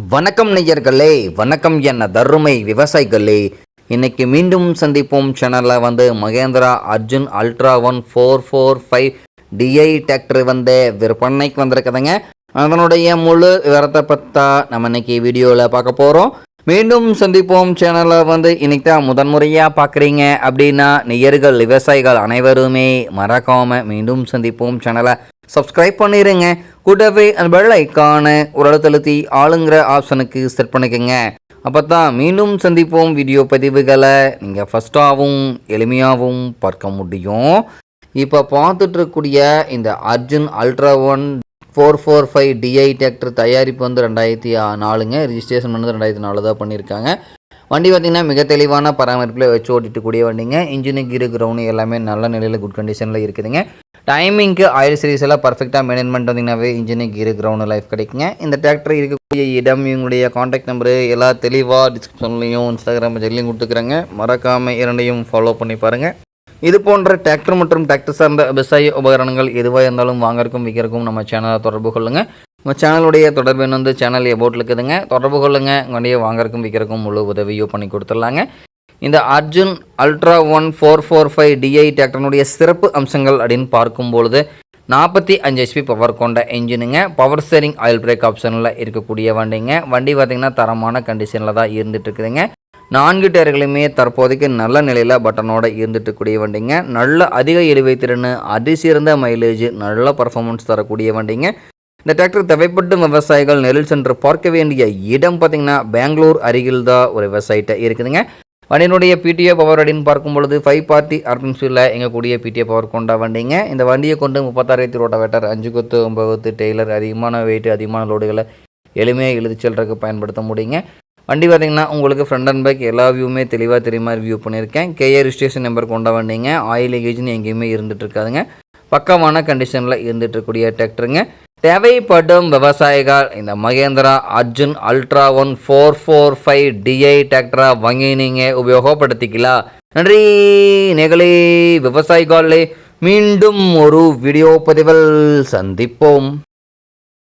வணக்கம் நேயர்களே, வணக்கம் என்ன தருமை விவசாயிகளே. இன்னைக்கு மீண்டும் சந்திப்போம் சேனலில் Mahindra Arjun ultra 1445 DI tractor விற்பனைக்கு வந்திருக்குதுங்க. அதனுடைய முழு விவரத்தை பற்றா நம்ம இன்னைக்கு வீடியோவில் பார்க்க போகிறோம். மீண்டும் சந்திப்போம் சேனலில் இன்னைக்கு தான் முதன்முறையாக பார்க்குறீங்க அப்படின்னா நேயர்கள் விவசாயிகள் அனைவருமே மறக்காமல் மீண்டும் சந்திப்போம் சேனலை சப்ஸ்கிரைப் பண்ணிடுங்க. கூடவே அந்த பெல் ஐக்கான ஒரு அழுத்தழுத்தி ஆளுங்கிற ஆப்ஷனுக்கு செட் பண்ணிக்கோங்க. அப்போ தான் மீண்டும் சந்திப்போம் வீடியோ பதிவுகளை நீங்கள் ஃபஸ்ட்டாகவும் எளிமையாகவும் பார்க்க முடியும். இப்போ பார்த்துட்ருக்கூடிய இந்த அர்ஜுன் அல்ட்ரா 1445 டிஐ டிராக்டர் தயாரிப்பு 2004ங்க. ரிஜிஸ்ட்ரேஷன் பண்ணது 2004 தான் பண்ணியிருக்காங்க. வண்டி பார்த்திங்கன்னா மிக தெளிவான பராமரிப்பில் வச்சு ஓட்டிட்டு வண்டிங்க. இன்ஜினு கீரு கிரவுண்டு எல்லாமே நல்ல நிலையில் குட் கண்டிஷனில் இருக்குதுங்க. டைமிங்க்கு ஆயில் சீரிஸ் எல்லாம் பர்ஃபெக்டாக மெயின்டைன் வந்தீங்கன்னாவே இன்ஜினு கீரு கிரவுண்டு லைஃப் கிடைக்குங்க. இந்த டிராக்டர் இருக்கக்கூடிய இடம், இவங்களுடைய காண்டாக்ட் நம்பரு எல்லாம் தெளிவாக டிஸ்கிரிப்ஷன்லையும் இன்ஸ்டாகிராம் பேஜ்லையும் கொடுத்துக்கிறேங்க. மறக்காமல் இரண்டையும் ஃபாலோ பண்ணி பாருங்கள். இது போன்ற டிராக்டர் மற்றும் டிராக்டர் சார்ந்த விவசாய உபகரணங்கள் எதுவாக இருந்தாலும் வாங்கறக்கும் விற்கிறக்கும் நம்ம சேனலை தொடர்பு கொள்ளுங்கள். உங்கள் சேனலுடைய தொடர்பு சேனல் எபோட்டில் இருக்குதுங்க. தொடர்பு கொள்ளுங்கள். வண்டியை வாங்கறக்கும் விற்கிறக்கும் முழு உதவியோ பண்ணி கொடுத்துடலாங்க. இந்த அர்ஜுன் அல்ட்ரா 1445 டிஐ டிராக்டருடைய சிறப்பு அம்சங்கள் அப்படின்னு பார்க்கும்பொழுது 45 HP பவர் கொண்ட என்ஜினுங்க. பவர் ஸ்டீரிங் ஆயில் பிரேக் ஆப்ஷனில் இருக்கக்கூடிய வண்டிங்க. வண்டி பார்த்திங்கன்னா தரமான கண்டிஷனில் தான் இருந்துட்டு இருக்குதுங்க. 4 டயர்களுமே தற்போதைக்கு நல்ல நிலையில் பட்டனோட இருந்துட்டுக்கூடிய வண்டிங்க. நல்ல அதிக இழுவை திறன், அதிசிறந்த மைலேஜ், நல்ல பர்ஃபார்மன்ஸ் தரக்கூடிய வண்டிங்க. இந்த டிராக்டர் தேவைப்படும் விவசாயிகள் நெல் சென்று பார்க்க வேண்டிய இடம் பார்த்திங்கன்னா பெங்களூர் அருகில் தான் ஒரு விவசாயிட்ட இருக்குதுங்க. வண்டியினுடைய பிடிஓ பவர் அப்படின்னு பார்க்கும்பொழுது 540 RPM ஸ்பீடில் எங்கக்கூடிய பிடிஓ பவர் கொண்ட வண்டிங்க. இந்த வண்டியை கொண்டு 36 ரோட்டாவேட்டர், 5 கொத்து 9 கொத்து டெய்லர், அதிகமான வெயிட், அதிகமான லோடுகளை எளிமையாக இழுத்து செல்றதுக்கு பயன்படுத்த முடியுங்க. வண்டி பார்த்திங்கன்னா உங்களுக்கு ஃப்ரண்ட் அண்ட் பேக் எல்லா வியூவுமே தெளிவாக தெரியுமா ரிவ்யூ பண்ணியிருக்கேன். கேஏ ரிஜிஸ்ட்ரேஷன் நம்பர் கொண்ட வண்டிங்க. ஆயில் லீக்கேஜ்னு எங்கேயுமே இருந்துகிட்டு இருக்காதுங்க. பக்கமான கண்டிஷனில் இருந்துட்டு இருக்கக்கூடிய டிராக்டருங்க. தேவைப்படும் விவசாயிகள் இந்த மகேந்திரா அர்ஜுன் அல்ட்ரா 1445 டிஐ டிராக்டரை வாங்கி நீங்கள் உபயோகப்படுத்திக்கலாம். நன்றி நேகளே விவசாயிகளே. மீண்டும் ஒரு வீடியோ பதிவில் சந்திப்போம்.